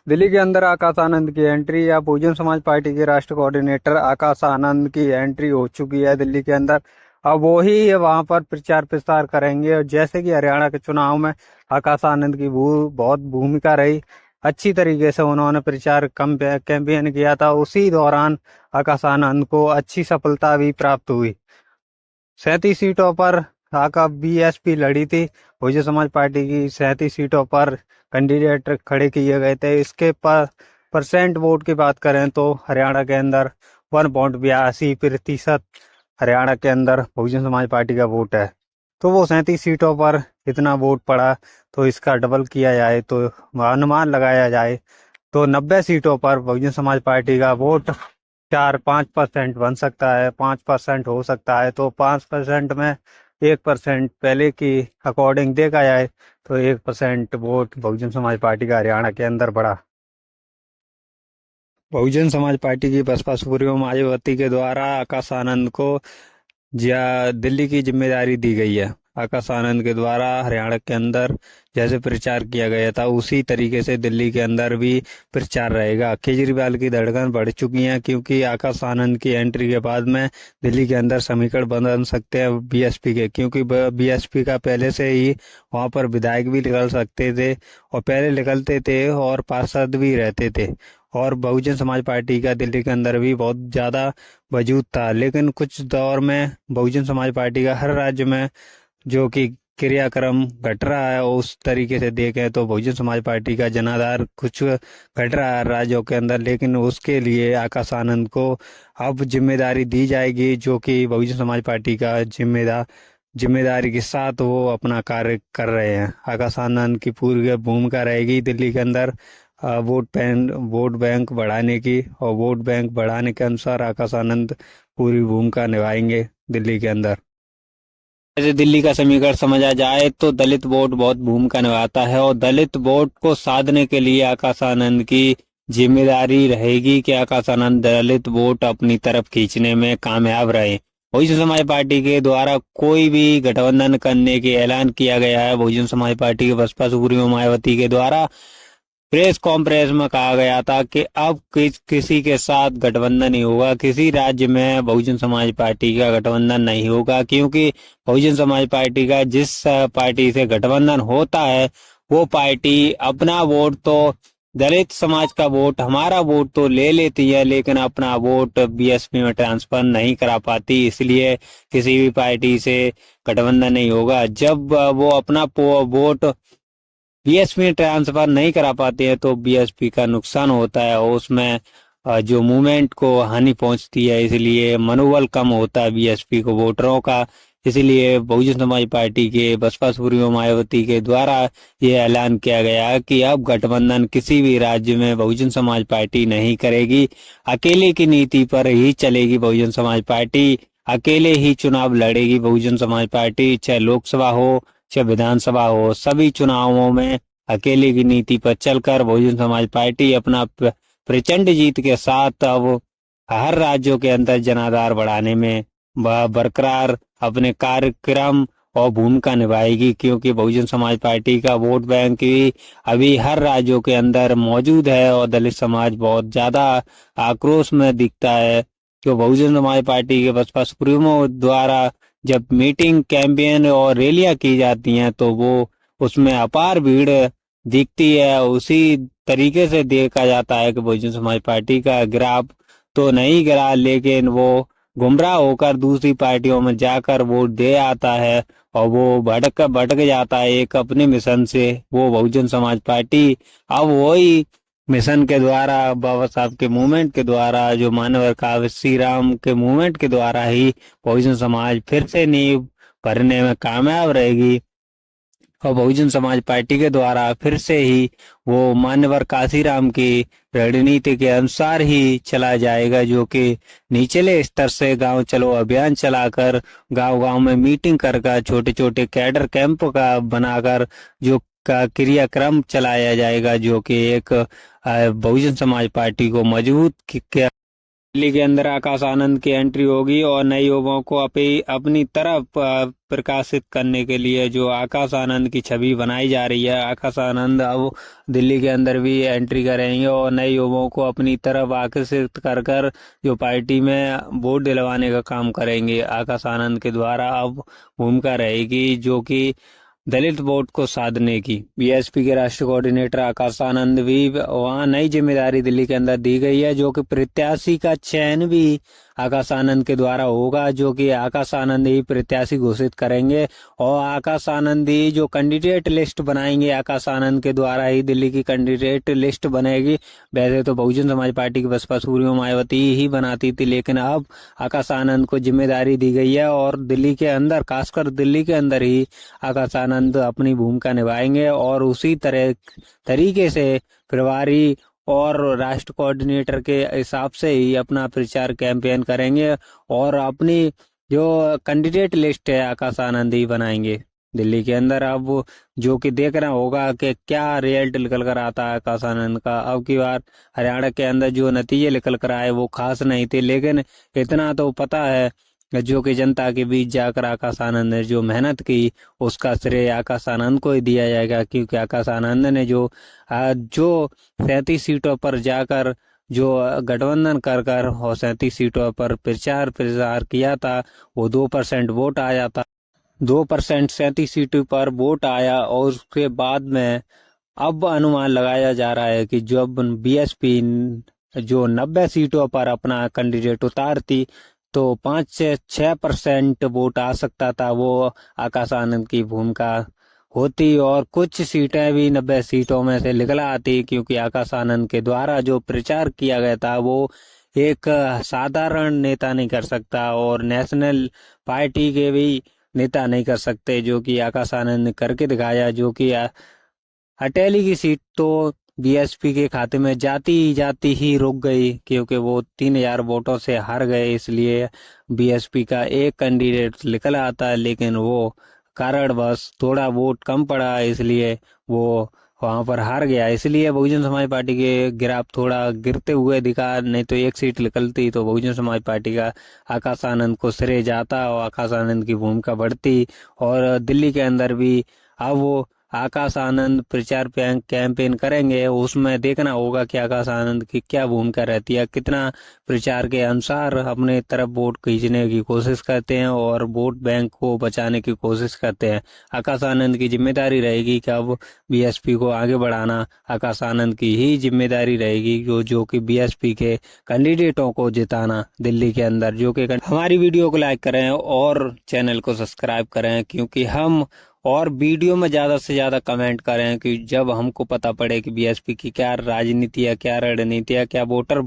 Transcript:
दिल्ली के अंदर आकाश आनंद की एंट्री या बहुजन समाज पार्टी के राष्ट्रीय कोऑर्डिनेटर आकाश आनंद की एंट्री हो चुकी है दिल्ली के अंदर। अब वो ही वहां पर प्रचार प्रसार करेंगे। और जैसे कि हरियाणा के चुनाव में आकाश आनंद की बहुत भूमिका रही, अच्छी तरीके से उन्होंने प्रचार कैंपेन किया था। उसी दौरान आकाश आनंद को अच्छी सफलता भी प्राप्त हुई। 37 सीटों पर आका बीएसपी लड़ी थी। बहुजन समाज पार्टी की 37 सीटों पर कैंडिडेट खड़े किए गए थे। इसके परसेंट वोट की बात करें तो हरियाणा के अंदर 1.82% हरियाणा के अंदर बहुजन समाज पार्टी का वोट है। तो वो 37 सीटों पर इतना वोट पड़ा, तो इसका डबल किया जाए तो अनुमान लगाया जाए तो 90 सीटों पर बहुजन समाज पार्टी का वोट 4-5% बन सकता है, 5% हो सकता है। तो 5% में 1% पहले की अकॉर्डिंग देखा जाए तो 1% वोट बहुजन समाज पार्टी का हरियाणा के अंदर बढ़ा। बहुजन समाज पार्टी की बसपा सुप्रीमो मायावती के द्वारा आकाश आनंद को दिल्ली की जिम्मेदारी दी गई है। आकाश आनंद के द्वारा हरियाणा के अंदर जैसे प्रचार किया गया था उसी तरीके से दिल्ली के अंदर भी प्रचार रहेगा। केजरीवाल की धड़कन बढ़ चुकी है, क्योंकि आकाश आनंद की एंट्री के बाद में दिल्ली के अंदर समीकरण बन सकते हैं बीएसपी के, क्योंकि बीएसपी का पहले से ही वहां पर विधायक भी निकल सकते थे और पहले निकलते थे और पार्षद भी रहते थे। और बहुजन समाज पार्टी का दिल्ली के अंदर भी बहुत ज्यादा वजूद था। लेकिन कुछ दौर में बहुजन समाज पार्टी का हर राज्य में जो कि क्रियाक्रम घट रहा है, उस तरीके से देखें तो बहुजन समाज पार्टी का जनाधार कुछ घट रहा है राज्यों के अंदर। लेकिन उसके लिए आकाश आनंद को अब जिम्मेदारी दी जाएगी, जो कि बहुजन समाज पार्टी का जिम्मेदारी के साथ वो अपना कार्य कर रहे हैं। आकाश आनंद की पूरी भूमिका रहेगी दिल्ली के अंदर वोट बैंक बढ़ाने की, और वोट बैंक बढ़ाने के अनुसार आकाश आनंद पूरी भूमिका निभाएंगे दिल्ली के अंदर। जैसे दिल्ली का समीकरण समझा जाए तो दलित वोट बहुत भूमिका निभाता है, और दलित वोट को साधने के लिए आकाश आनंद की जिम्मेदारी रहेगी कि आकाश आनंद दलित वोट अपनी तरफ खींचने में कामयाब रहे। बहुजन समाज पार्टी के द्वारा कोई भी गठबंधन करने के ऐलान किया गया है। बहुजन समाज पार्टी के बसपा सुप्रीमो मायावती के द्वारा प्रेस कॉन्फ्रेंस में कहा गया था कि अब किसी के साथ गठबंधन नहीं होगा, किसी राज्य में बहुजन समाज पार्टी का गठबंधन नहीं होगा, क्योंकि बहुजन समाज पार्टी का जिस पार्टी से गठबंधन होता है वो पार्टी अपना वोट तो दलित समाज का वोट, हमारा वोट तो ले लेती है, लेकिन अपना वोट बीएसपी में ट्रांसफर नहीं करा पाती। इसलिए किसी भी पार्टी से गठबंधन नहीं होगा। जब वो अपना वोट बीएसपी में ट्रांसफर नहीं करा पाते हैं तो बीएसपी का नुकसान होता है और उसमें जो मूवमेंट को हानि पहुंचती है। इसलिए मनोबल कम होता है बीएसपी को वोटरों का। इसलिए बहुजन समाज पार्टी के बसपा सुप्रीमो मायावती के द्वारा ये ऐलान किया गया कि अब गठबंधन किसी भी राज्य में बहुजन समाज पार्टी नहीं करेगी। अकेले की नीति पर ही चलेगी बहुजन समाज पार्टी, अकेले ही चुनाव लड़ेगी बहुजन समाज पार्टी, चाहे लोकसभा हो चाहे विधानसभा हो। सभी चुनावों में अकेले की नीति पर चलकर बहुजन समाज पार्टी अपना प्रचंड जीत के साथ अब हर राज्यों के अंदर जनाधार बढ़ाने में बरकरार अपने कार्यक्रम और भूमिका निभाएगी, क्योंकि बहुजन समाज पार्टी का वोट बैंक भी अभी हर राज्यों के अंदर मौजूद है और दलित समाज बहुत ज्यादा आक्रोश में दिखता है। जो बहुजन समाज पार्टी के बसपा सुप्रीमो द्वारा जब मीटिंग कैंपेन और रैलियां की जाती हैं तो वो उसमें अपार भीड़ दिखती है। उसी तरीके से देखा जाता है कि बहुजन समाज पार्टी का ग्राफ तो नहीं गिरा, लेकिन वो गुमराह होकर दूसरी पार्टियों में जाकर वोट दे आता है और वो भटक जाता है एक अपने मिशन से। वो बहुजन समाज पार्टी अब वही मिशन के द्वारा, बाबा साहब के मूवमेंट के द्वारा, जो मानव काव्य श्री राम के मूवमेंट के द्वारा ही बहुजन समाज फिर से नींव भरने में कामयाब रहेगी। और बहुजन समाज पार्टी के द्वारा फिर से ही वो मान्यवर काशीराम की रणनीति के अनुसार ही चला जाएगा, जो कि निचले स्तर से गांव चलो अभियान चलाकर गांव गांव में मीटिंग कर छोटे छोटे कैडर कैंप का बनाकर जो का क्रियाक्रम चलाया जाएगा, जो कि एक बहुजन समाज पार्टी को मजबूत दिल्ली के अंदर आकाश आनंद की एंट्री होगी और नए युवाओं को अपनी तरफ प्रकाशित करने के लिए जो आकाश आनंद की छवि बनाई जा रही है, आकाश आनंद अब दिल्ली के अंदर भी एंट्री करेंगे और नए युवाओं को अपनी तरफ आकर्षित कर कर जो पार्टी में वोट दिलवाने का काम करेंगे। आकाश आनंद के द्वारा अब भूमिका रहेगी जो कि दलित वोट को साधने की। बीएसपी के राष्ट्रीय कोऑर्डिनेटर आकाश आनंद भी वहां नई जिम्मेदारी दिल्ली के अंदर दी गई है, जो कि प्रत्याशी का चयन भी आकाश आनंद के द्वारा होगा, जो कि आकाश आनंद ही प्रत्याशी घोषित करेंगे और आकाश आनंद ही जो कैंडिडेट लिस्ट बनाएंगे, आकाश आनंद के द्वारा ही दिल्ली की कैंडिडेट लिस्ट बनेगी। वैसे तो बहुजन समाज पार्टी की बसपा सुप्रीमो मायावती ही बनाती थी, लेकिन अब आकाश आनंद को जिम्मेदारी दी गई है और दिल्ली के अंदर, खासकर दिल्ली के अंदर ही आकाश आनंद अपनी भूमिका निभाएंगे और उसी तरीके से प्रभारी और राष्ट्र कोऑर्डिनेटर के हिसाब से ही अपना प्रचार कैंपेन करेंगे और अपनी जो कैंडिडेट लिस्ट है आकाश आनंद ही बनाएंगे दिल्ली के अंदर। अब जो कि देखना होगा कि क्या रिजल्ट निकल कर आता है आकाश आनंद का। अब की बार हरियाणा के अंदर जो नतीजे निकल कर आए वो खास नहीं थे, लेकिन इतना तो पता है जो कि जनता के बीच जाकर आकाश आनंद ने जो मेहनत की उसका श्रेय आकाश आनंद को ही दिया जाएगा, क्योंकि आकाश आनंद ने जो 37 सीटों पर जाकर जो गठबंधन कर कर और 37 सीटों पर प्रचार प्रसार किया था, वो 2% वोट आया था। 2% 37 सीटों पर वोट आया और उसके बाद में अब अनुमान लगाया जा रहा है कि जब बीएसपी जो 90 सीटों पर अपना कैंडिडेट उतारती तो 5 से 6% वोट आ सकता था, वो आकाश आनंद की भूमिका होती और कुछ सीटें भी 90 सीटों में से निकल आती, क्योंकि आकाश आनंद के द्वारा जो प्रचार किया गया था वो एक साधारण नेता नहीं कर सकता और नेशनल पार्टी के भी नेता नहीं कर सकते, जो कि आकाश आनंद ने करके दिखाया। जो कि अटेली की सीट तो बीएसपी के खाते में जाती ही रुक गई, क्योंकि वो 3000 वोटों से हार गए, इसलिए बीएसपी का एक कैंडिडेट निकल आता है, लेकिन वो कारण बस थोड़ा वोट कम पड़ा, इसलिए वो वहां पर हार गया। इसलिए बहुजन समाज पार्टी के ग्राफ थोड़ा गिरते हुए दिखा, नहीं तो एक सीट निकलती तो बहुजन समाज पार्टी का आकाश आनंद को श्रेय जाता और आकाश आनंद की भूमिका बढ़ती और दिल्ली के अंदर भी अब वो आकाश आनंद प्रचार कैंपेन करेंगे, उसमें देखना होगा कि आकाश आनंद की क्या भूमिका रहती है, कितना प्रचार के अनुसार अपने तरफ वोट खींचने की कोशिश करते हैं और वोट बैंक को बचाने की कोशिश करते हैं। आकाश आनंद की जिम्मेदारी रहेगी कि अब बीएसपी को आगे बढ़ाना आकाश आनंद की ही जिम्मेदारी रहेगी, जो कि बीएसपी के कैंडिडेटों को जिताना दिल्ली के अंदर। जो कि हमारी वीडियो को लाइक करें और चैनल को सब्सक्राइब करें, क्योंकि हम और वीडियो में ज्यादा से ज्यादा कमेंट करें कि जब हमको पता पड़े कि बीएसपी की क्या राजनीति है, क्या रणनीति है, क्या वोटर